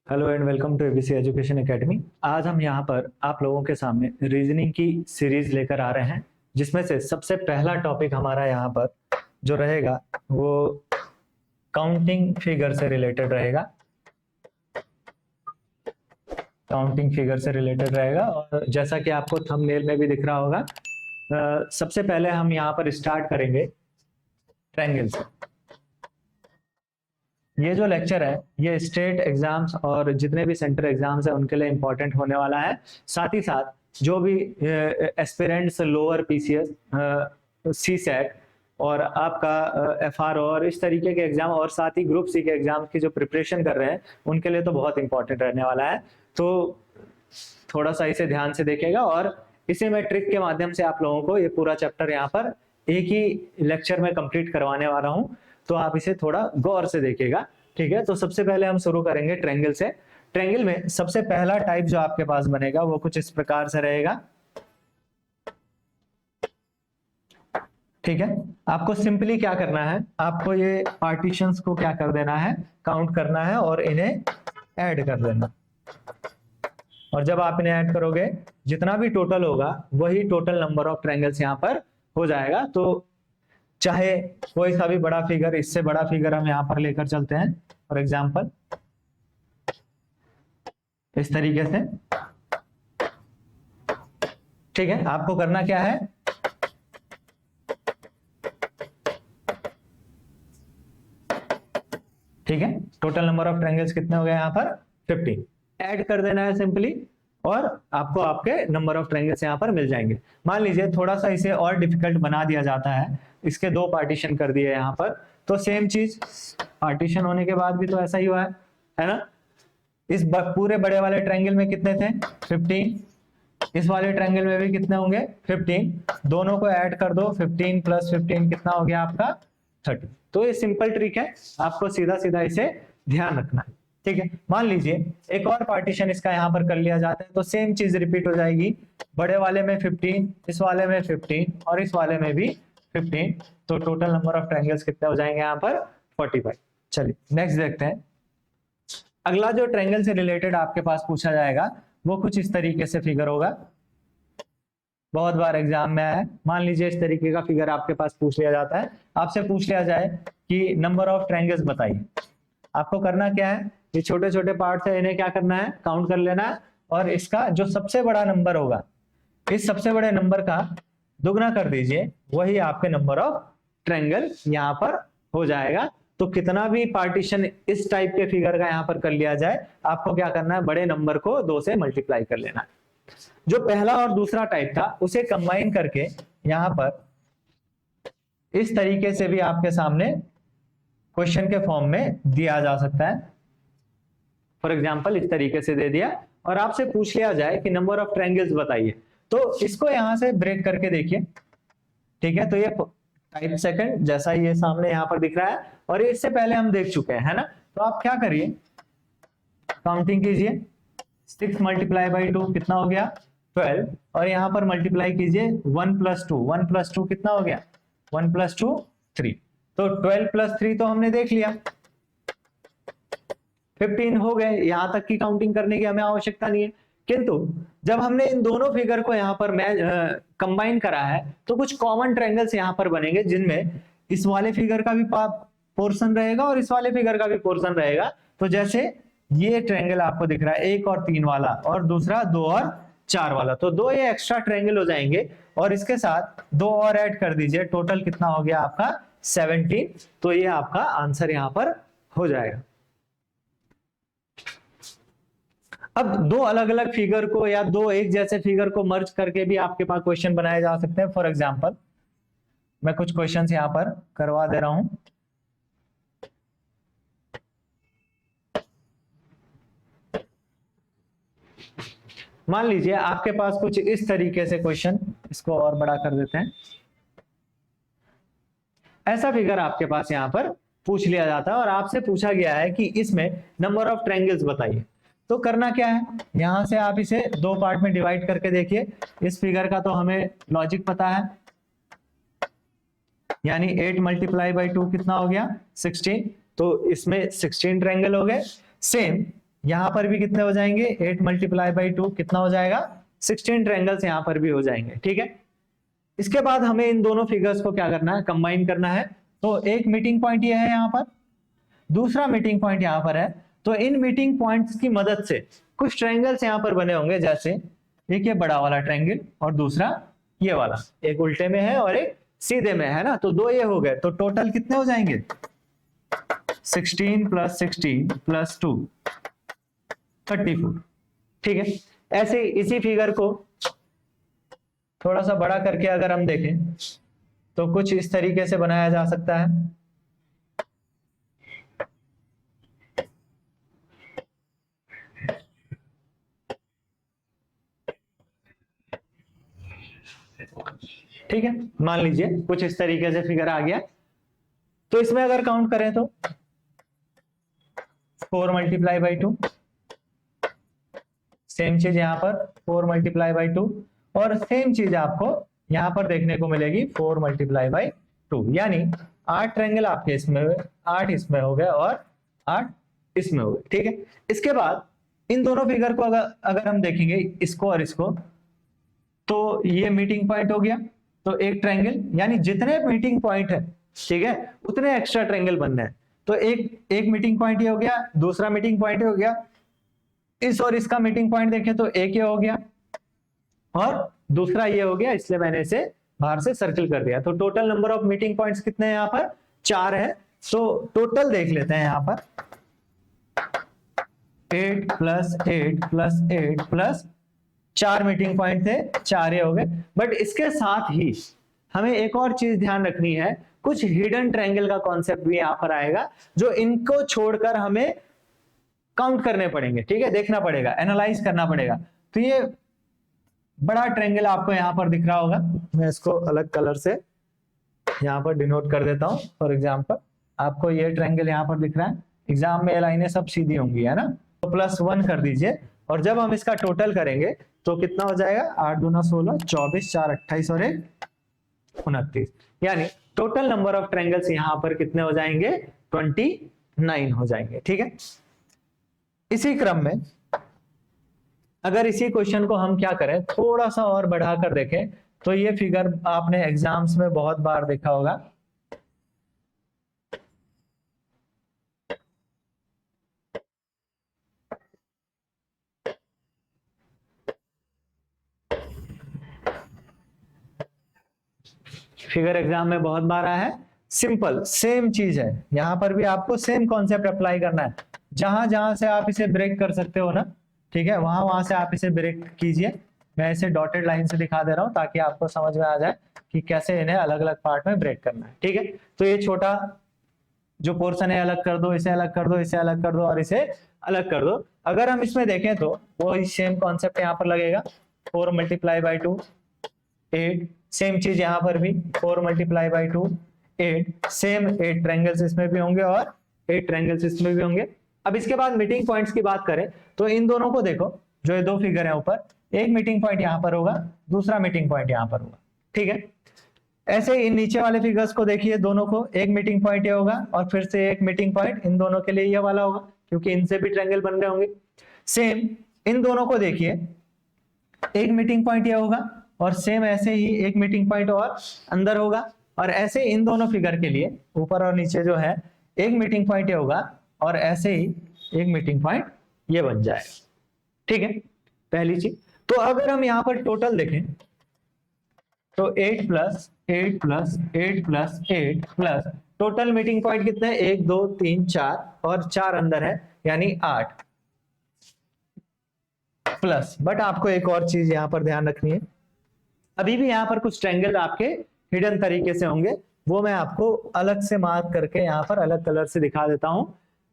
Hello and welcome to ABC education academy. आज हम यहाँ पर आप लोगों के सामने रीजनिंग की सीरीज लेकर आ रहे हैं, जिसमें से सबसे पहला टॉपिक हमारा यहाँ पर जो रहेगा वो काउंटिंग फिगर से रिलेटेड रहेगा। काउंटिंग फिगर से रिलेटेड रहेगा और जैसा कि आपको थंबनेल में भी दिख रहा होगा, सबसे पहले हम यहाँ पर स्टार्ट करेंगे ट्रायंगल से। ये जो लेक्चर है ये स्टेट एग्जाम्स और जितने भी सेंटर एग्जाम्स है उनके लिए इम्पोर्टेंट होने वाला है। साथ ही साथ जो भी एस्पिरेंट्स लोअर पीसीएस, सी सेट और आपका एफआरओ और इस तरीके के एग्जाम और साथ ही ग्रुप सी के एग्जाम की जो प्रिपरेशन कर रहे हैं उनके लिए तो बहुत इंपॉर्टेंट रहने वाला है। तो थोड़ा सा इसे ध्यान से देखेगा और इसे मैं ट्रिक के माध्यम से आप लोगों को ये पूरा चैप्टर यहाँ पर एक ही लेक्चर में कंप्लीट करवाने वाला हूँ, तो आप इसे थोड़ा गौर से देखिएगा। ठीक है, तो सबसे पहले हम शुरू करेंगे ट्रायंगल से। ट्रायंगल में सबसे पहला टाइप जो आपके पास बनेगा वो कुछ इस प्रकार से रहेगा। ठीक है, आपको सिंपली क्या करना है, आपको ये पार्टीशंस को क्या कर देना है, काउंट करना है और इन्हें ऐड कर देना। और जब आप इन्हें ऐड करोगे जितना भी टोटल होगा वही टोटल नंबर ऑफ ट्रायंगल्स यहाँ पर हो जाएगा। तो चाहे कोई सा भी बड़ा फिगर, इससे बड़ा फिगर हम यहाँ पर लेकर चलते हैं फॉर एग्जाम्पल इस तरीके से। ठीक है, आपको करना क्या है, ठीक है, टोटल नंबर ऑफ ट्रायंगल्स कितने हो गए यहाँ पर 15, ऐड कर देना है सिंपली और आपको आपके नंबर ऑफ ट्रायंगल्स यहाँ पर मिल जाएंगे। मान लीजिए थोड़ा सा इसे और डिफिकल्ट बना दिया जाता है, इसके दो पार्टीशन कर दिए यहाँ पर, तो सेम चीज पार्टीशन होने के बाद भी तो ऐसा ही हुआ है ना। इस पूरे बड़े वाले ट्रायंगल में कितने थे 15, इस वाले ट्रायंगल में भी कितने होंगे 15, दोनों को ऐड कर दो, 15 प्लस 15 कितना हो गया आपका 30। तो ये सिंपल ट्रिक है, आपको सीधा सीधा इसे ध्यान रखना है। ठीक है, मान लीजिए एक और पार्टीशन इसका यहाँ पर कर लिया जाता है तो सेम चीज रिपीट हो जाएगी। बड़े वाले में 15, इस वाले में 15 और इस वाले में भी 15, तो टोटल नंबर ऑफ ट्रायंगल्स कितने हो जाएंगे यहाँ पर 45। चलिए नेक्स्ट देखते हैं। अगला जो ट्रायंगल से रिलेटेड आपके पास पूछा जाएगा वो कुछ इस तरीके से फिगर होगा, बहुत बार एग्जाम में आया है। मान लीजिए इस तरीके का फिगर आपके पास पूछ लिया जाता है, आपसे पूछ लिया जाए कि नंबर ऑफ ट्रायंगल्स बताइए। आपको करना क्या है, ये छोटे छोटे पार्ट्स है, इन्हें क्या करना है, काउंट कर लेना है और इसका जो सबसे बड़ा नंबर होगा इस सबसे बड़े नंबर का दुगना कर दीजिए, वही आपके नंबर ऑफ ट्रायंगल यहाँ पर हो जाएगा। तो कितना भी पार्टीशन इस टाइप के फिगर का यहाँ पर कर लिया जाए, आपको क्या करना है, बड़े नंबर को 2 से मल्टीप्लाई कर लेना है। जो पहला और दूसरा टाइप था उसे कंबाइन करके यहाँ पर इस तरीके से भी आपके सामने क्वेश्चन के फॉर्म में दिया जा सकता है। फॉर एग्जांपल इस तरीके से दे दिया और आपसे पूछ लिया जाए कि नंबर ऑफ ट्रायंगल्स बताइए, तो इसको यहां से ब्रेक करके देखिए। ठीक है, तो ये टाइप सेकंड जैसा ये सामने यहाँ पर दिख रहा है और इससे पहले हम देख चुके हैं, है ना। तो आप क्या करिए, काउंटिंग कीजिए, 6 मल्टीप्लाई बाई 2 कितना हो गया 12, और यहाँ पर मल्टीप्लाई कीजिए 1 प्लस 2, 1 प्लस 2 कितना हो गया 1 प्लस 2 3, तो 12 प्लस 3 तो हमने देख लिया 15 हो गए, यहां तक की काउंटिंग करने की हमें आवश्यकता नहीं है। किंतु जब हमने इन दोनों फिगर को यहाँ पर कंबाइन करा है तो कुछ कॉमन ट्रायंगल्स यहाँ पर बनेंगे, जिनमें इस वाले फिगर का भी पोर्शन रहेगा और इस वाले फिगर का भी पोर्शन रहेगा। तो जैसे ये ट्रायंगल आपको दिख रहा है 1 और 3 वाला और दूसरा 2 और 4 वाला, तो 2 ये एक्स्ट्रा ट्रायंगल हो जाएंगे और इसके साथ 2 और ऐड कर दीजिए, टोटल कितना हो गया आपका 17। तो ये आपका आंसर यहाँ पर हो जाएगा। अब दो अलग अलग फिगर को या दो एक जैसे फिगर को मर्ज करके भी आपके पास क्वेश्चन बनाए जा सकते हैं। फॉर एग्जांपल मैं कुछ क्वेश्चंस यहां पर करवा दे रहा हूं। मान लीजिए आपके पास कुछ इस तरीके से क्वेश्चन, इसको और बड़ा कर देते हैं, ऐसा फिगर आपके पास यहां पर पूछ लिया जाता है और आपसे पूछा गया है कि इसमें नंबर ऑफ ट्रायंगल्स बताइए। तो करना क्या है, यहां से आप इसे दो पार्ट में डिवाइड करके देखिए। इस फिगर का तो हमें लॉजिक पता है, यानी 8 मल्टीप्लाई बाई 2 कितना हो गया 16, तो इसमें 16 ट्रायंगल हो गए। सेम यहाँ पर भी कितने हो जाएंगे, 8 मल्टीप्लाई बाई 2 कितना हो जाएगा, 16 ट्रायंगल्स यहाँ पर भी हो जाएंगे। ठीक है, इसके बाद हमें इन दोनों फिगर्स को क्या करना है, कंबाइन करना है। तो एक मीटिंग पॉइंट ये है यहाँ पर, दूसरा मीटिंग पॉइंट यहाँ पर है। तो इन मीटिंग पॉइंट्स की मदद से कुछ ट्रायंगल्स यहाँ पर बने होंगे, जैसे एक ये बड़ा वाला ट्रायंगल और दूसरा ये वाला, एक उल्टे में है और एक सीधे में है ना। तो दो ये हो गए, तो टोटल कितने हो जाएंगे, 16 + 16 + 2 34। ठीक है, ऐसे इसी फिगर को थोड़ा सा बड़ा करके अगर हम देखें तो कुछ इस तरीके से बनाया जा सकता है। ठीक है, मान लीजिए कुछ इस तरीके से फिगर आ गया। तो इसमें अगर काउंट करें तो 4 मल्टीप्लाई बाई 2, सेम चीज यहां पर 4 मल्टीप्लाई बाई 2, और सेम चीज आपको यहां पर देखने को मिलेगी 4 मल्टीप्लाई बाई 2, यानी 8 ट्रायंगल आपके इसमें हुए, 8 इसमें हो गए और 8 इसमें हो गए। ठीक है, इसके बाद इन दोनों फिगर को अगर हम देखेंगे, इसको और इसको, तो ये मीटिंग पॉइंट हो गया। तो एक ट्रायंगल, यानी जितने मीटिंग पॉइंट है, ठीक है, उतने एक्स्ट्रा ट्रायंगल बनने हैं। तो एक मीटिंग पॉइंट ये हो गया, दूसरा मीटिंग पॉइंट हो गया, इस और इसका मीटिंग पॉइंट देखें तो एक ये हो गया और दूसरा ये हो गया, इसलिए मैंने इसे बाहर से सर्किल कर दिया। तो total number of meeting points कितने हैं यहाँ पर, 4 है। तो टोटल देख लेते हैं यहाँ पर, 8 + 8 + 8 + 4 मीटिंग पॉइंट थे, 4 ये हो गए। बट इसके साथ ही हमें एक और चीज ध्यान रखनी है, कुछ हिडन ट्रायंगल का कॉन्सेप्ट भी यहां पर आएगा, जो इनको छोड़कर हमें काउंट करने पड़ेंगे। ठीक है, देखना पड़ेगा, एनालाइज करना पड़ेगा। तो ये बड़ा ट्रायंगल आपको यहां पर दिख रहा होगा, मैं इसको अलग कलर से यहां पर डिनोट कर देता हूं। फॉर एग्जांपल आपको ये ट्रायंगल यहां पर दिख रहा है, एग्जाम में ये लाइनें सब सीधी होंगी, है ना। तो +1 कर दीजिए, और जब हम इसका टोटल करेंगे तो कितना हो जाएगा, 8 दूना 16, 24, 4 28 और 1 29, यानी टोटल नंबर ऑफ ट्रायंगल्स यहां पर कितने हो जाएंगे, 29 हो जाएंगे। ठीक है, इसी क्रम में अगर इसी क्वेश्चन को हम क्या करें, थोड़ा सा और बढ़ाकर देखें, तो ये फिगर आपने एग्जाम्स में बहुत बार देखा होगा। फिगर एग्जाम में बहुत बार आया है। सिंपल सेम चीज है, यहां पर भी आपको सेम कॉन्सेप्ट अप्लाई करना है। जहां जहां से आप इसे ब्रेक कर सकते हो ना, ठीक है, वहां वहां से आप इसे ब्रेक कीजिए। मैं इसे डॉटेड लाइन से दिखा दे रहा हूं ताकि आपको समझ में आ जाए कि कैसे इन्हें अलग अलग पार्ट में ब्रेक करना है। ठीक है, तो ये छोटा जो पोर्शन है अलग कर दो, इसे अलग कर दो, इसे अलग कर दो और इसे अलग कर दो। अगर हम इसमें देखें तो वो सेम कॉन्सेप्ट यहाँ पर लगेगा, 4 मल्टीप्लाई बाई 2 8, सेम चीज यहाँ पर भी 4 मल्टीप्लाई बाई 2 8, सेम 8 ट्रायंगल्स इसमें भी होंगे और 8 ट्रायंगल्स इसमें भी होंगे। अब इसके बाद मीटिंग पॉइंट्स की बात करें तो इन दोनों को देखो, जो ये दो फिगर है ऊपर, एक मीटिंग पॉइंट यहाँ पर होगा, दूसरा मीटिंग पॉइंट यहाँ पर होगा। ठीक है, ऐसे इन नीचे वाले फिगर्स को देखिए, दोनों को एक मीटिंग पॉइंट ये होगा और फिर से एक मीटिंग पॉइंट इन दोनों के लिए ये वाला होगा, क्योंकि इनसे भी ट्रायंगल बन रहे होंगे। सेम इन दोनों को देखिए, एक मीटिंग पॉइंट ये होगा और सेम ऐसे ही एक मीटिंग पॉइंट और अंदर होगा, और ऐसे इन दोनों फिगर के लिए ऊपर और नीचे जो है एक मीटिंग पॉइंट ये होगा और ऐसे ही एक मीटिंग पॉइंट ये बन जाएगा। ठीक है, पहली चीज। तो अगर हम यहाँ पर टोटल देखें तो 8 + 8 + 8 + 8 प्लस टोटल मीटिंग पॉइंट कितने हैं, 1 2 3 4 और 4 अंदर है, यानी 8 प्लस। बट आपको एक और चीज यहां पर ध्यान रखनी है, अभी भी यहां पर कुछ ट्रायंगल आपके हिडन तरीके से होंगे, वो मैं आपको अलग से मार्क करके यहां पर अलग कलर से दिखा देता हूं।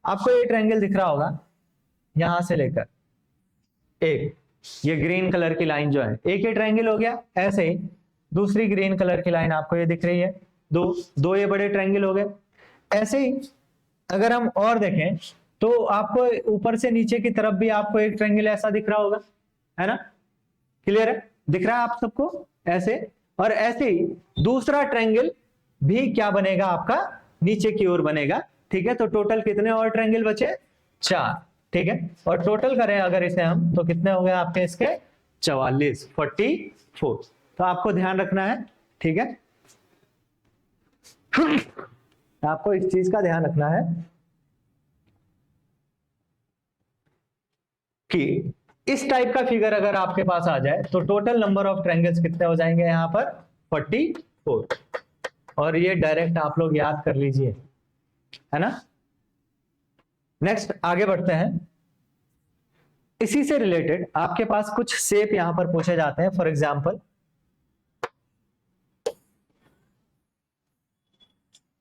आपको ये ट्रायंगल दिख रहा होगा, यहां से लेकर एक ये ग्रीन कलर की लाइन जो है, एक ये ट्रायंगल हो गया। ऐसे ही दूसरी ग्रीन कलर की लाइन आपको ये दिख रही है, दो ये बड़े ट्रायंगल हो गए। ऐसे ही अगर हम और देखें तो आपको ऊपर से नीचे की तरफ भी आपको एक ट्रायंगल ऐसा दिख रहा होगा, है ना, क्लियर है, दिख रहा है आप सबको ऐसे। और ऐसे ही दूसरा ट्रायंगल भी क्या बनेगा आपका, नीचे की ओर बनेगा। ठीक है, तो टोटल कितने और ट्रायंगल बचे, 4। ठीक है, और टोटल करें अगर इसे हम तो कितने हो गए आपके इसके 44 44। तो आपको ध्यान रखना है, ठीक है, आपको इस चीज का ध्यान रखना है कि इस टाइप का फिगर अगर आपके पास आ जाए तो टोटल नंबर ऑफ ट्रायंगल्स कितने हो जाएंगे यहां पर 44। और ये डायरेक्ट आप लोग याद कर लीजिए, है ना। नेक्स्ट आगे बढ़ते हैं। इसी से रिलेटेड आपके पास कुछ शेप यहां पर पूछे जाते हैं। फॉर एग्जांपल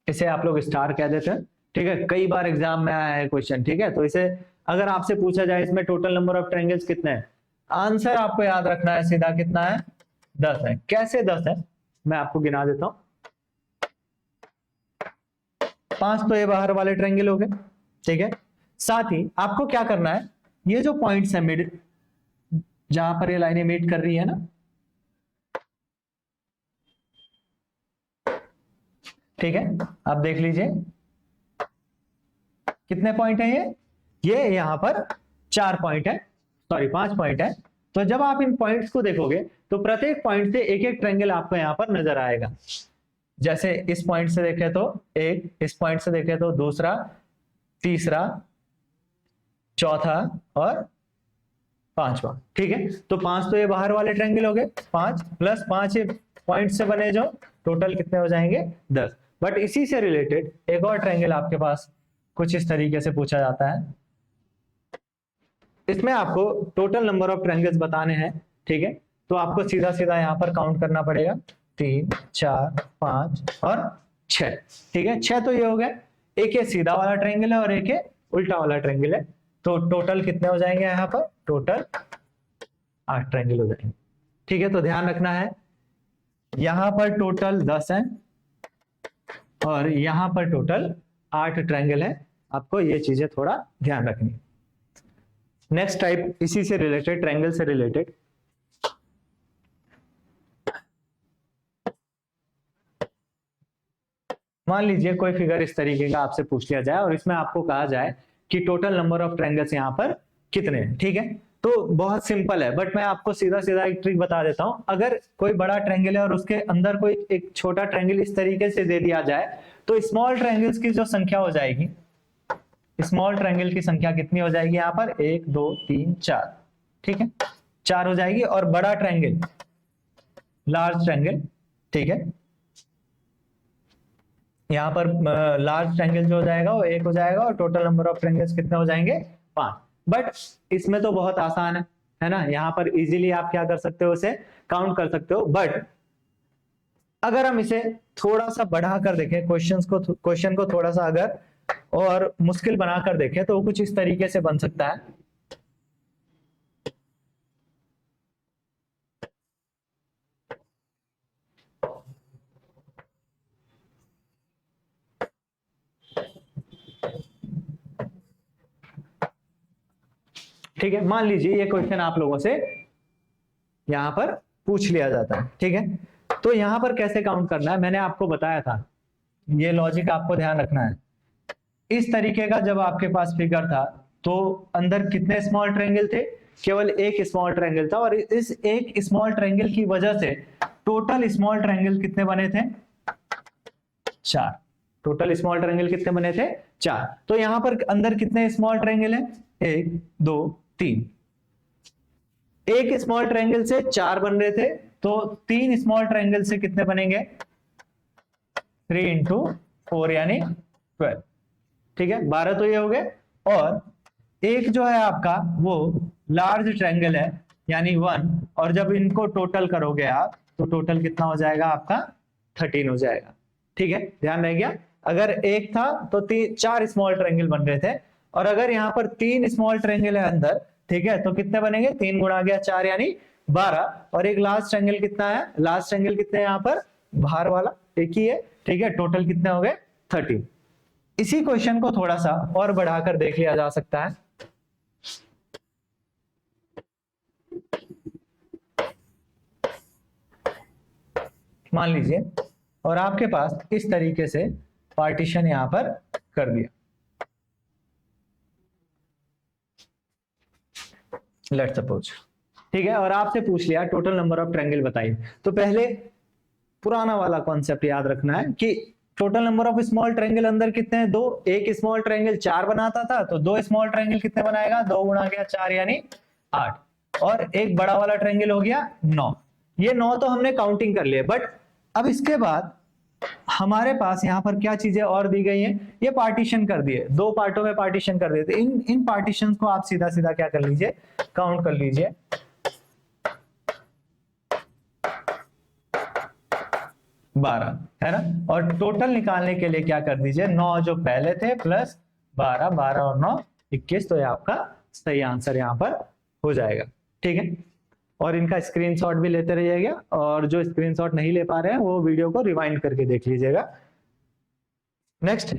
इसे आप लोग स्टार कह देते हैं, ठीक है, कई बार एग्जाम में आया है क्वेश्चन, ठीक है। तो इसे अगर आपसे पूछा जाए इसमें टोटल नंबर ऑफ ट्रायंगल्स कितने हैं, आंसर आपको याद रखना है सीधा कितना है 10 है। कैसे 10 है, मैं आपको गिना देता हूं। 5 तो ये बाहर वाले ट्रायंगल हो गए, ठीक है। साथ ही आपको क्या करना है, ये जो पॉइंट्स है मिड, जहां पर ये लाइनें मीट कर रही है ना, ठीक है, आप देख लीजिए कितने पॉइंट है ये यहां पर 4 पॉइंट है, सॉरी 5 पॉइंट है। तो जब आप इन पॉइंट्स को देखोगे तो प्रत्येक पॉइंट से एक एक ट्रायंगल आपको यहां पर नजर आएगा। जैसे इस पॉइंट से देखें तो एक, इस पॉइंट से देखें तो दूसरा, तीसरा, चौथा और 5वां, ठीक है। तो 5 तो ये बाहर वाले ट्रायंगल हो गए, 5 प्लस 5 पॉइंट से बने जो टोटल कितने हो जाएंगे 10। बट इसी से रिलेटेड एक और ट्रायंगल आपके पास कुछ इस तरीके से पूछा जाता है। इसमें आपको टोटल नंबर ऑफ ट्रायंगल्स बताने हैं, ठीक है। तो आपको सीधा सीधा यहां पर काउंट करना पड़ेगा, 3 4 5 और 6, ठीक है। 6 तो ये हो गए, एक ये सीधा वाला ट्रायंगल है और एक ये उल्टा वाला ट्रायंगल है। तो टोटल कितने हो जाएंगे यहाँ पर, टोटल 8 ट्रायंगल हो जाएंगे, ठीक है। तो ध्यान रखना है यहां पर टोटल 10 है और यहां पर टोटल 8 ट्रायंगल है। आपको ये चीजें थोड़ा ध्यान रखनी। नेक्स्ट टाइप इसी से रिलेटेड, ट्रायंगल से रिलेटेड, मान लीजिए कोई फिगर इस तरीके का आपसे पूछ लिया जाए और इसमें आपको कहा जाए कि टोटल नंबर ऑफ ट्रायंगल्स यहां पर कितने हैं, ठीक है। तो बहुत सिंपल है, बट मैं आपको सीधा सीधा एक ट्रिक बता देता हूं। अगर कोई बड़ा ट्रायंगल है और उसके अंदर कोई एक छोटा ट्रायंगल इस तरीके से दे दिया जाए तो स्मॉल ट्रायंगल्स की जो संख्या हो जाएगी, स्मॉल ट्रायंगल की संख्या कितनी हो जाएगी यहाँ पर, 1 2 3 4, ठीक है, 4 हो जाएगी। और बड़ा ट्रायंगल, लार्ज ट्रायंगल, ठीक है, यहाँ पर लार्ज ट्रायंगल जो हो जाएगा वो 1 हो जाएगा और टोटल नंबर ऑफ ट्रायंगल्स कितने हो जाएंगे 5। बट इसमें तो बहुत आसान है ना, यहाँ पर इजीली आप क्या कर सकते हो, उसे काउंट कर सकते हो। बट अगर हम इसे थोड़ा सा बढ़ाकर देखें, क्वेश्चन को थोड़ा सा अगर और मुश्किल बनाकर देखें तो वो कुछ इस तरीके से बन सकता है। ठीक है, मान लीजिए ये क्वेश्चन आप लोगों से यहां पर पूछ लिया जाता है, ठीक है। तो यहां पर कैसे काउंट करना है मैंने आपको बताया था, ये लॉजिक आपको ध्यान रखना है। इस तरीके का जब आपके पास फिगर था तो अंदर कितने स्मॉल ट्रायंगल थे, केवल एक स्मॉल ट्रायंगल था। और इस एक स्मॉल ट्रायंगल की वजह से टोटल स्मॉल ट्रायंगल कितने बने थे, 4। टोटल स्मॉल ट्रायंगल कितने बने थे, 4। तो यहां पर अंदर कितने स्मॉल ट्रायंगल है, 1 2 3। एक स्मॉल ट्रायंगल से 4 बन रहे थे, तो 3 स्मॉल ट्रायंगल से कितने बनेंगे, 3 इंटू 4 यानी 12, ठीक है, 12 तो ये हो गए। और एक जो है आपका वो लार्ज ट्रायंगल है यानी 1, और जब इनको टोटल करोगे आप तो टोटल कितना हो जाएगा आपका 13 हो जाएगा, ठीक है। ध्यान रह गया, अगर एक था तो 4 स्मॉल ट्रायंगल बन रहे थे, और अगर यहाँ पर 3 स्मॉल ट्रायंगल है अंदर, ठीक है, तो कितने बनेंगे, 3 गुणा गया 4 यानी 12। और एक लास्ट ट्रायंगल कितना है, लास्ट ट्रायंगल कितने यहाँ पर, बाहर वाला एक ही है, ठीक है। टोटल कितने हो गए 13। इसी क्वेश्चन को थोड़ा सा और बढ़ाकर देख लिया जा सकता है। मान लीजिए और आपके पास इस तरीके से पार्टीशन यहां पर कर दिया, लेट्स सपोज, ठीक है, और आपसे पूछ लिया टोटल नंबर ऑफ ट्रायंगल बताइए, तो पहले पुराना वाला कॉन्सेप्ट याद रखना है कि total number of small triangle अंदर कितने हैं, दो। एक स्मॉल ट्रायंगल 4 बनाता था, तो दो स्मॉल ट्रायंगल कितने बनाएगा, 2 गुणा गया 4 यानी 8, और एक बड़ा वाला ट्रायंगल हो गया 9। ये 9 तो हमने काउंटिंग कर लिए, बट अब इसके बाद हमारे पास यहाँ पर क्या चीजें और दी गई हैं, ये पार्टीशन कर दिए, 2 पार्टों में पार्टीशन कर दिए। तो इन पार्टीशन को आप सीधा सीधा क्या कर लीजिए, काउंट कर लीजिए। 12 है ना, और टोटल निकालने के लिए क्या कर दीजिए, 9 जो पहले थे प्लस 12, 12 और 9 21, तो ये आपका सही आंसर यहाँ पर हो जाएगा, ठीक है। और इनका स्क्रीनशॉट भी लेते रहिएगा, और जो स्क्रीनशॉट नहीं ले पा रहे हैं वो वीडियो को रिवाइंड करके देख लीजिएगा। नेक्स्ट,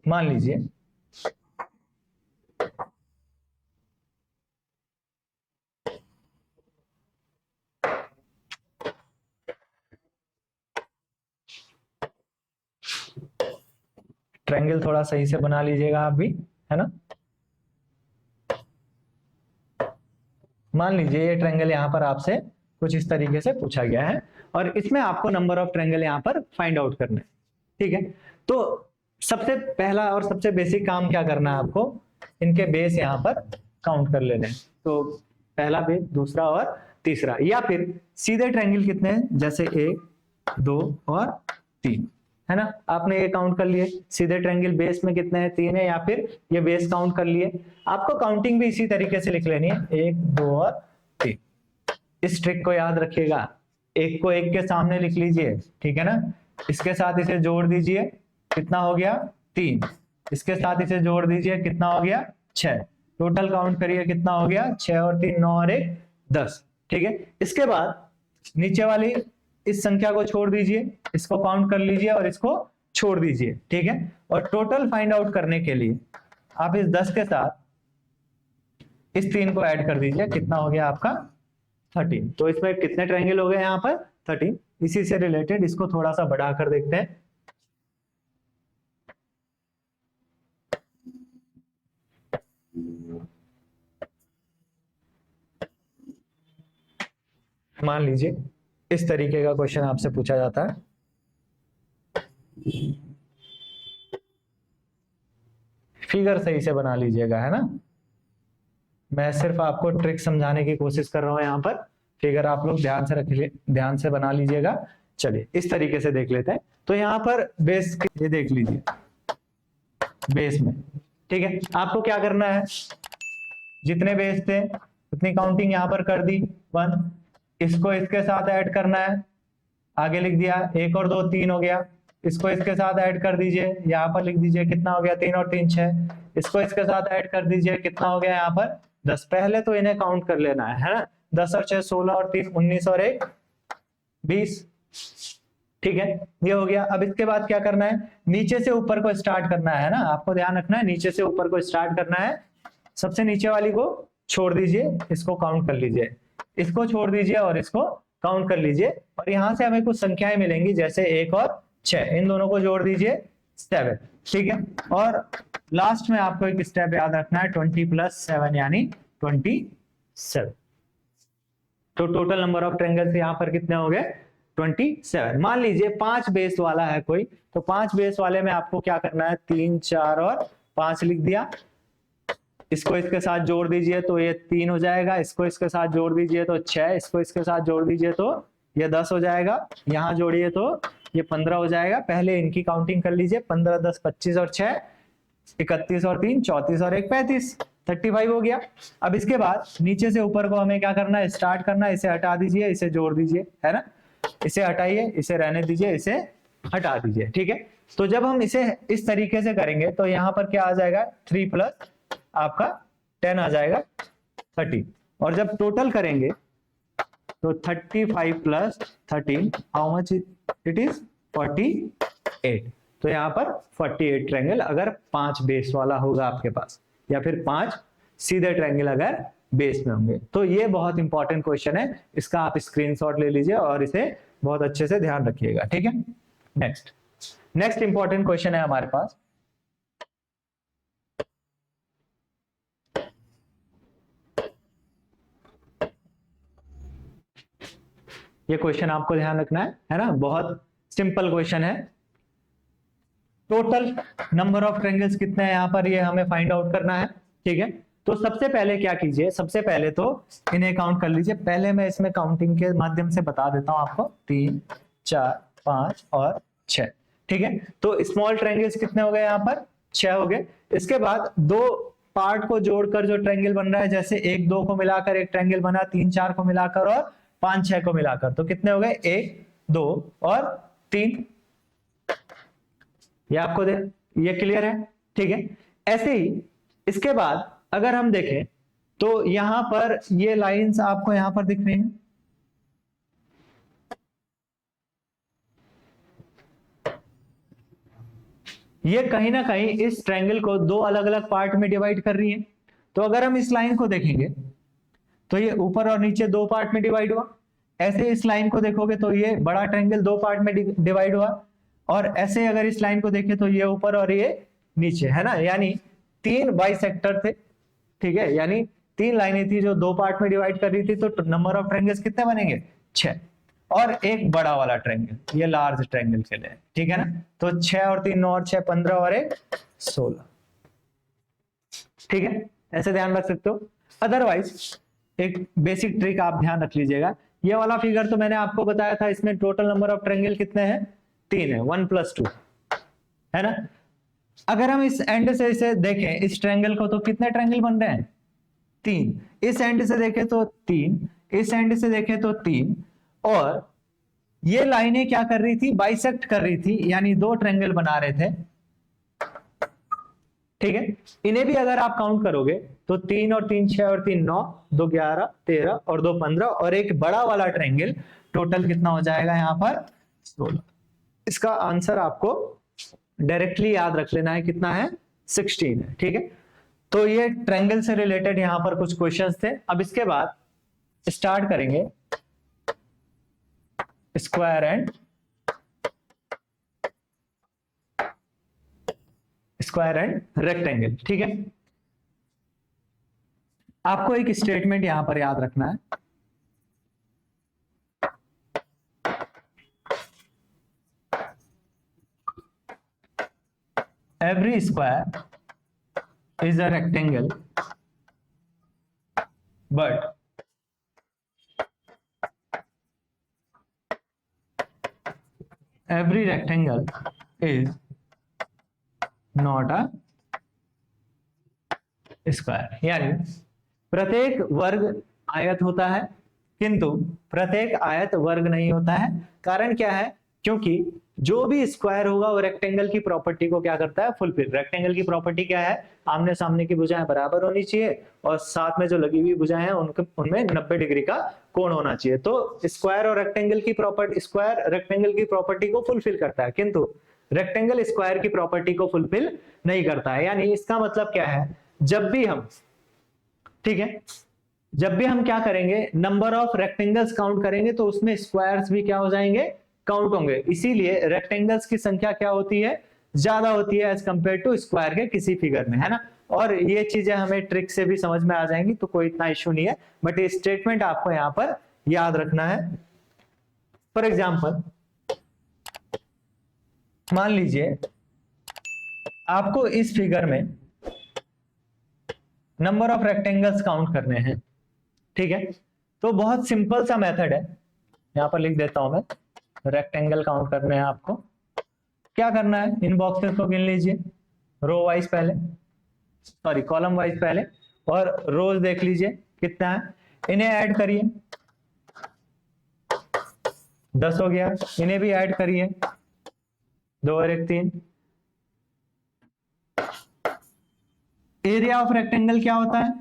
मान लीजिए ट्रायंगल थोड़ा सही से बना लीजिएगा आप भी, है ना। मान लीजिए ये ट्रायंगल यहाँ पर आपसे कुछ इस तरीके से पूछा गया है, और इसमें आपको नंबर ऑफ ट्रायंगल यहाँ पर फाइंड आउट करना है, ठीक है। तो सबसे पहला और सबसे बेसिक काम क्या करना है आपको, इनके बेस यहाँ पर काउंट कर लेने हैं। तो पहला बेस, दूसरा और तीसरा, या फिर सीधे ट्रायंगल कितने हैं, जैसे 1 2 और 3, है ना। आपने ये काउंट कर लिए, सीधे ट्रायंगल बेस में कितने हैं, 3 है, या फिर ये बेस काउंट कर लिए। आपको काउंटिंग भी इसी तरीके से लिख लेनी है, 1 2 और 3। इस ट्रिक को याद रखिएगा, एक को एक के सामने लिख लीजिए, ठीक है ना। इसके साथ इसे जोड़ दीजिए, कितना हो गया 3। इसके साथ इसे जोड़ दीजिए, कितना हो गया 6। टोटल काउंट करिए, कितना हो गया 6 और 3 9 और 1 10, ठीक है। इसके बाद नीचे वाली इस संख्या को छोड़ दीजिए, इसको काउंट कर लीजिए और इसको छोड़ दीजिए, ठीक है। और टोटल फाइंड आउट करने के लिए आप इस 10 के साथ इस 3 को ऐड कर दीजिए, कितना हो गया आपका 13। तो इसमें कितने ट्रायंगल हो गए यहाँ पर 13। इसी से रिलेटेड इसको थोड़ा सा बढ़ाकर देखते हैं। मान लीजिए इस तरीके का क्वेश्चन आपसे पूछा जाता है, फिगर सही से बना लीजिएगा, है ना। मैं सिर्फ आपको ट्रिक समझाने की कोशिश कर रहा हूं, यहाँ पर फिगर आप लोग ध्यान से रखिए, ध्यान से बना लीजिएगा। चलिए इस तरीके से देख लेते हैं। तो यहाँ पर बेस, ये देख लीजिए बेस में, ठीक है। आपको क्या करना है, जितने बेस थे उतनी काउंटिंग यहाँ पर कर दी 1, इसको इसके साथ ऐड करना है, आगे लिख दिया 1 और 2 3 हो गया, इसको इसके साथ ऐड कर दीजिए, यहाँ पर लिख दीजिए कितना हो गया 3 और 3 6, इसको इसके साथ ऐड कर दीजिए, कितना हो गया यहाँ पर 10। पहले तो इन्हें काउंट कर लेना है ना, 10 और 6 16 और 3 19 और 1 20, ठीक है, ये हो गया। अब इसके बाद क्या करना है, नीचे से ऊपर को स्टार्ट करना है ना, आपको ध्यान रखना है, नीचे से ऊपर को स्टार्ट करना है। सबसे नीचे वाली को छोड़ दीजिए, इसको काउंट कर लीजिए, इसको छोड़ दीजिए और इसको काउंट कर लीजिए, और यहां से हमें कुछ संख्याएं मिलेंगी, जैसे 1 और 6, इन दोनों को जोड़ दीजिए 7, ठीक है। और लास्ट में आपको एक स्टेप याद रखना है, 20 + 7 यानी 27। तो टोटल नंबर ऑफ ट्रायंगल्स यहाँ पर कितने हो गए 27। मान लीजिए 5 बेस वाला है कोई, तो 5 बेस वाले में आपको क्या करना है, 3 4 और 5 लिख दिया, इसको इसके साथ जोड़ दीजिए तो ये 3 हो जाएगा, इसको इसके साथ जोड़ दीजिए तो 6, इसको इसके साथ जोड़ दीजिए तो ये 10 हो जाएगा, यहाँ जोड़िए तो ये 15 हो जाएगा। पहले इनकी काउंटिंग कर लीजिए, 15 10 25 और 6 31 और 3 34 और 1 35, 35 हो गया। अब इसके बाद नीचे से ऊपर को हमें क्या करना है, स्टार्ट करना है, इसे हटा दीजिए, इसे जोड़ दीजिए, है ना, इसे हटाइए, इसे रहने दीजिए, इसे हटा दीजिए, ठीक है। तो जब हम इसे इस तरीके से करेंगे तो यहाँ पर क्या आ जाएगा, 3 प्लस आपका 10 आ जाएगा 30, और जब टोटल करेंगे तो 35 plus 13 how much it is 48। तो यहाँ पर 48 ट्रायंगल अगर 5 बेस वाला होगा आपके पास, या फिर 5 सीधे ट्रायंगल अगर बेस में होंगे। तो ये बहुत इंपॉर्टेंट क्वेश्चन है, इसका आप स्क्रीनशॉट ले लीजिए और इसे बहुत अच्छे से ध्यान रखिएगा, ठीक है। नेक्स्ट इंपॉर्टेंट क्वेश्चन है हमारे पास, ये क्वेश्चन आपको ध्यान रखना है ना, बहुत सिंपल क्वेश्चन है। टोटल नंबर ऑफ ट्रायंगल्स कितने हैं यहाँ पर, ये हमें फाइंड आउट करना है। ठीक है, तो सबसे पहले क्या कीजिए, सबसे पहले तो इन्हें काउंट कर लीजिए। पहले मैं इसमें काउंटिंग के माध्यम से बता देता हूं आपको, 3 4 5 और 6। ठीक है, तो स्मॉल ट्रायंगल्स कितने हो गए यहाँ पर, 6 हो गए। इसके बाद दो पार्ट को जोड़कर जो ट्रायंगल बन रहा है, जैसे 1 2 को मिलाकर एक ट्रायंगल बना, 3 4 को मिलाकर और 5 6 को मिलाकर, तो कितने हो गए, 1 2 और 3। ये आपको ये क्लियर है। ठीक है, ऐसे ही इसके बाद अगर हम देखें तो यहां पर ये लाइंस आपको यहां पर दिख रही हैं, ये कहीं ना कहीं इस ट्रायंगल को दो अलग अलग पार्ट में डिवाइड कर रही है। तो अगर हम इस लाइन को देखेंगे तो ये ऊपर और नीचे दो पार्ट में डिवाइड हुआ। ऐसे इस लाइन को देखोगे तो ये बड़ा ट्रायंगल दो पार्ट में डिवाइड हुआ, और ऐसे अगर इस लाइन को देखें तो ये ऊपर और ये नीचे, है ना, यानी 3 बाइसेक्टर थे। ठीक है, यानी 3 लाइनें थी जो दो पार्ट में डिवाइड कर रही थी। तो नंबर ऑफ ट्रायंगल्स कितने बनेंगे, 6, और एक बड़ा वाला ट्रायंगल, ये लार्ज ट्रायंगल के लिए। ठीक है ना, तो 6 और 3 9 और 6 15 और 1 16। ठीक है, ऐसे ध्यान रख सकते हो। अदरवाइज एक बेसिक ट्रिक आप ध्यान रख लीजिएगा, ये वाला फिगर तो मैंने आपको बताया था, इसमें टोटल नंबर ऑफ ट्रायंगल कितने हैं, 3 है, 1 + 2, है ना। अगर हम इस एंड से इसे देखें, इस ट्रायंगल को, तो कितने ट्रायंगल बन रहे हैं, 3। इस एंड से देखें तो 3, इस एंड से देखें तो 3, और ये लाइनें क्या कर रही थी, बाइसेक्ट कर रही थी, यानी दो ट्रायंगल बना रहे थे। ठीक है, इन्हें भी अगर आप काउंट करोगे तो 3 और 3 6 और 3 9, 2 11 13 और 2 15 और एक बड़ा वाला ट्रायंगल, टोटल कितना हो जाएगा यहाँ पर, 16। इसका आंसर आपको डायरेक्टली याद रख लेना है, कितना है, 16 है। ठीक है, तो ये ट्रायंगल से रिलेटेड यहाँ पर कुछ क्वेश्चंस थे। अब इसके बाद स्टार्ट करेंगे स्क्वायर एंड रेक्टेंगल। ठीक है, आपको एक स्टेटमेंट यहां पर याद रखना है, every square is a rectangle but every rectangle is not a square। यानी प्रत्येक वर्ग आयत होता है किंतु प्रत्येक आयत वर्ग नहीं होता है। कारण क्या है, क्योंकि जो भी स्क्वायर होगा वो रेक्टेंगल की प्रॉपर्टी को क्या करता है, फुलफिल। रेक्टेंगल की प्रॉपर्टी क्या है, आमने सामने की भुजाएं बराबर होनी चाहिए और साथ में जो लगी हुई भुजाएं हैं उनमें 90 डिग्री का कोण होना चाहिए। तो स्क्वायर और रेक्टेंगल की प्रॉपर्टी, स्क्वायर रेक्टेंगल की प्रॉपर्टी को फुलफिल करता है किंतु रेक्टेंगल स्क्वायर की प्रॉपर्टी को फुलफिल नहीं करता है। यानी इसका मतलब क्या है, जब भी हम, ठीक है, जब भी हम क्या करेंगे, नंबर ऑफ रेक्टेंगल्स काउंट करेंगे तो उसमें स्क्वायर्स भी क्या हो जाएंगे, काउंट होंगे। इसीलिए रेक्टेंगल्स की संख्या क्या होती है, ज्यादा होती है एज कंपेयर टू स्क्वायर के किसी फिगर में, है ना। और ये चीजें हमें ट्रिक से भी समझ में आ जाएंगी तो कोई इतना इश्यू नहीं है, बट ये स्टेटमेंट आपको यहां पर याद रखना है। फॉर एग्जाम्पल मान लीजिए आपको इस फिगर में नंबर ऑफ रेक्टेंगल्स काउंट करने हैं। ठीक है, तो बहुत सिंपल सा मेथड है, यहां पर लिख देता हूं मैं, रेक्टेंगल काउंट करने हैं आपको। क्या करना है, इन बॉक्सेस को गिन लीजिए, रो वाइज पहले, सॉरी कॉलम वाइज पहले, और रोज देख लीजिए कितना है, इन्हें ऐड करिए, 10 हो गया। इन्हें भी ऐड करिए, 2 और 1 3। एरिया ऑफ रेक्टेंगल क्या होता है,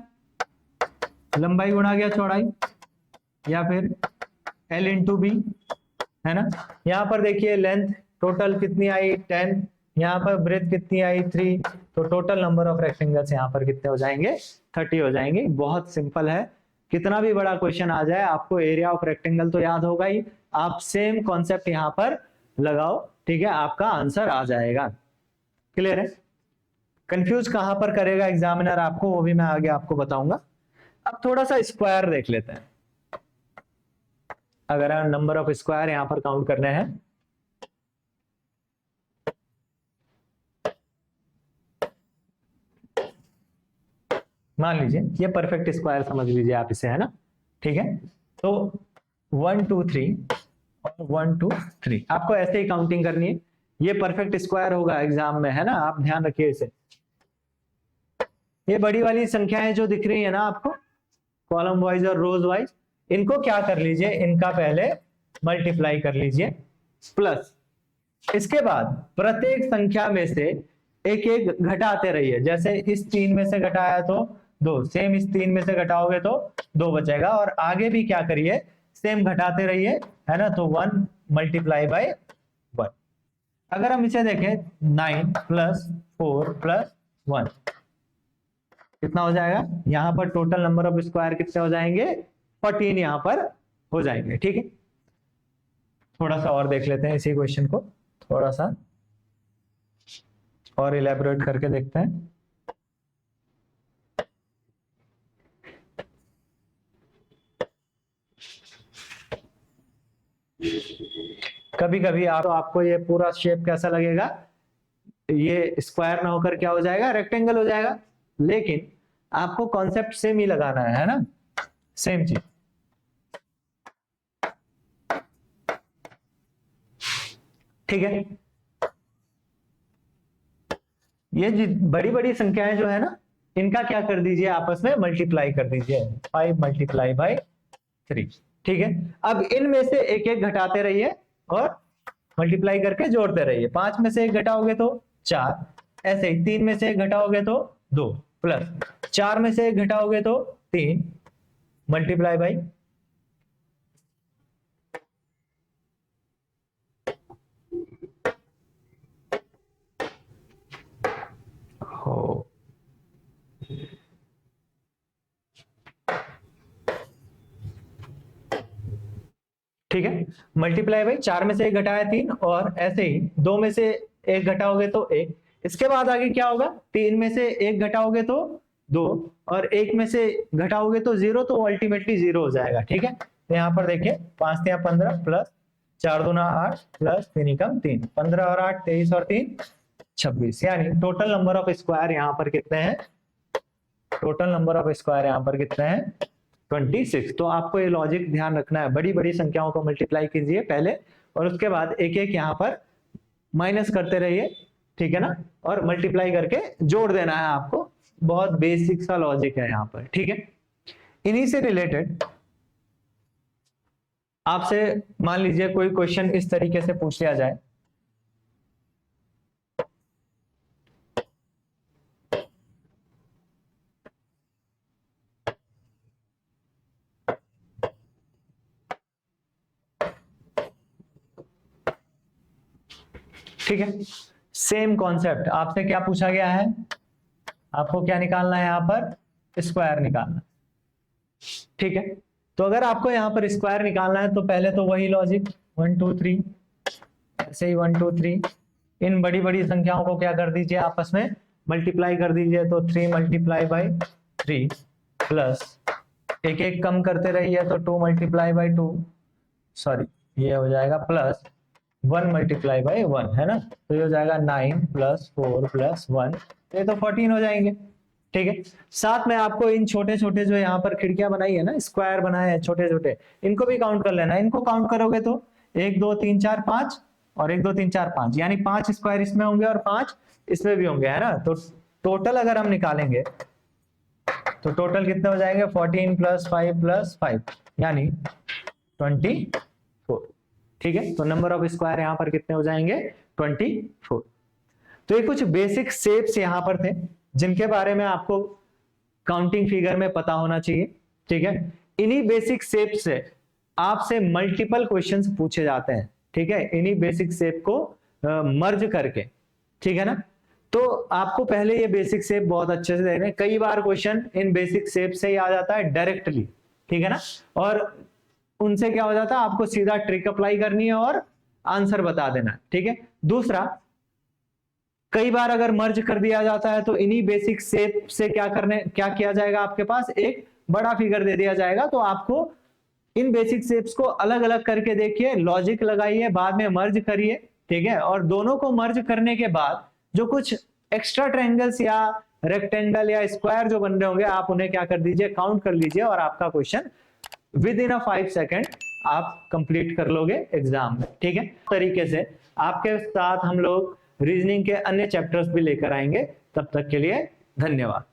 लंबाई गुणा गया चौड़ाई, या फिर L इंटू बी, है ना। यहां पर देखिए लेंथ टोटल कितनी आई, 10, यहाँ पर ब्रेथ कितनी आई, 3, तो टोटल नंबर ऑफ रेक्टेंगल्स यहाँ पर कितने हो जाएंगे, 30 हो जाएंगे। बहुत सिंपल है, कितना भी बड़ा क्वेश्चन आ जाए आपको एरिया ऑफ रेक्टेंगल तो याद होगा ही, आप सेम कॉन्सेप्ट यहाँ पर लगाओ। ठीक है, आपका आंसर आ जाएगा। क्लियर है? कंफ्यूज कहां पर करेगा एग्जामिनर आपको, वो भी मैं आगे आपको बताऊंगा। अब थोड़ा सा स्क्वायर देख लेते हैं। अगर नंबर ऑफ स्क्वायर यहां पर काउंट करने हैं, मान लीजिए ये परफेक्ट स्क्वायर समझ लीजिए आप इसे, है ना? ठीक है, तो 1 2 3 और 1 2 3 आपको ऐसे ही काउंटिंग करनी है। ये परफेक्ट स्क्वायर होगा एग्जाम में, है ना? आप ध्यान रखिए इसे। ये बड़ी वाली संख्याएं जो दिख रही है ना आपको, कॉलम वाइज और रोज वाइज, इनको क्या कर लीजिए, इनका पहले मल्टीप्लाई कर लीजिए, प्लस इसके बाद प्रत्येक संख्या में से एक एक घटाते रहिए। जैसे इस 3 में से घटाया तो 2, सेम इस 3 में से घटाओगे तो 2 बचेगा, और आगे भी क्या करिए, सेम घटाते रहिए, है ना? तो 1 मल्टीप्लाई बाय 1। अगर हम इसे देखें, 9 प्लस 4 प्लस 1 कितना हो जाएगा? यहां पर टोटल नंबर ऑफ स्क्वायर कितने हो जाएंगे? 14 यहां पर हो जाएंगे। ठीक है, थोड़ा सा और देख लेते हैं इसी क्वेश्चन को, थोड़ा सा और इलेबोरेट करके देखते हैं। कभी कभी आपको ये पूरा शेप कैसा लगेगा, ये स्क्वायर ना होकर क्या हो जाएगा, रेक्टेंगल हो जाएगा। लेकिन आपको कॉन्सेप्ट सेम ही लगाना है ना? सेम चीज। ठीक है, ये बड़ी बड़ी संख्याएं जो है ना, इनका क्या कर दीजिए, आपस में मल्टीप्लाई कर दीजिए। 5 मल्टीप्लाई बाय 3। ठीक है, अब इनमें से एक एक घटाते रहिए और मल्टीप्लाई करके जोड़ते रहिए। 5 में से एक घटाओगे तो 4, ऐसे ही 3 में से एक घटाओगे तो 2, प्लस 4 में से एक घटाओगे तो 3 मल्टीप्लाई बाय हो। ठीक है, मल्टीप्लाई बाई 4 में से एक घटाया 3, और ऐसे ही 2 में से एक घटाओगे तो 1। इसके बाद आगे क्या होगा, 3 में से एक घटाओगे तो 2, और 1 में से घटाओगे तो 0, तो अल्टीमेटली 0 हो जाएगा। ठीक है, तो यहाँ पर देखिए 5 3 15 प्लस 4 2 8 प्लस 3 एकम 3, 15 और 8 23 और 3 26, यानी टोटल नंबर ऑफ स्क्वायर यहाँ पर कितने हैं? टोटल नंबर ऑफ स्क्वायर यहाँ पर कितने हैं? 26। तो आपको ये लॉजिक ध्यान रखना है, बड़ी बड़ी संख्याओं को मल्टीप्लाई कीजिए पहले, और उसके बाद एक एक यहाँ पर माइनस करते रहिए। ठीक है ना, और मल्टीप्लाई करके जोड़ देना है आपको। बहुत बेसिक सा लॉजिक है यहाँ पर। ठीक है, इन्हीं से रिलेटेड आपसे मान लीजिए कोई क्वेश्चन इस तरीके से पूछ लिया जाए, ठीक है, सेम कॉन्सेप्ट, आपसे क्या पूछा गया है, आपको क्या निकालना है, यहाँ पर स्क्वायर निकालना। ठीक है, तो अगर आपको यहाँ पर स्क्वायर निकालना है तो पहले तो वही लॉजिक 1 2 3, ऐसे ही 1 2 3, इन बड़ी बड़ी संख्याओं को क्या कर दीजिए, आपस में मल्टीप्लाई कर दीजिए। तो 3 मल्टीप्लाई बाई 3 प्लस एक एक कम करते रहिए, तो 2 मल्टीप्लाई बाई 2, सॉरी ये हो जाएगा प्लस 1 मल्टीप्लाई बाई 1, है ना? तो ये हो जाएगा 9 प्लस 4 प्लस 1, ये तो 14 हो जाएंगे। ठीक है, साथ में आपको इन छोटे छोटे जो यहाँ पर खिड़कियां बनाई है ना, स्क्वायर बनाए हैं छोटे छोटे, इनको भी काउंट कर लेना। इनको काउंट करोगे तो 1 2 3 4 5 और 1 2 3 4 5, यानी 5 स्क्वायर इसमें होंगे और 5 इसमें भी होंगे, है ना? तो टोटल अगर हम निकालेंगे तो टोटल कितने हो जाएंगे, 14 प्लस 5 प्लस 5, यानी 24। ठीक है, तो नंबर ऑफ स्क्वायर यहाँ पर कितने हो जाएंगे, 24। तो ये कुछ बेसिक शेप्स यहाँ पर थे जिनके बारे में आपको काउंटिंग फिगर में पता होना चाहिए। ठीक है, इन्हीं बेसिक शेप से आपसे मल्टीपल क्वेश्चंस पूछे जाते हैं। ठीक है, इन्हीं बेसिक शेप को मर्ज करके। ठीक है ना, तो आपको पहले ये बेसिक शेप बहुत अच्छे से देखना है। कई बार क्वेश्चन इन बेसिक शेप से ही आ जाता है डायरेक्टली। ठीक है ना, और उनसे क्या हो जाता है, आपको सीधा ट्रिक अप्लाई करनी है और आंसर बता देना है। ठीक है, दूसरा, कई बार अगर मर्ज कर दिया जाता है तो इन्हीं बेसिक शेप से क्या किया जाएगा, आपके पास एक बड़ा फिगर दे दिया जाएगा, तो आपको इन बेसिक शेप्स को अलग अलग करके देखिए, लॉजिक लगाइए, बाद में मर्ज करिए, ठीक है। और दोनों को मर्ज करने के बाद जो कुछ एक्स्ट्रा ट्रायंगल्स या रेक्टेंगल या स्क्वायर जो बन रहे होंगे, आप उन्हें क्या कर दीजिए, काउंट कर लीजिए, और आपका क्वेश्चन विद इन 5 सेकेंड आप कंप्लीट कर लोगे एग्जाम में, ठीक है। तरीके से आपके साथ हम लोग रीजनिंग के अन्य चैप्टर्स भी लेकर आएंगे। तब तक के लिए धन्यवाद।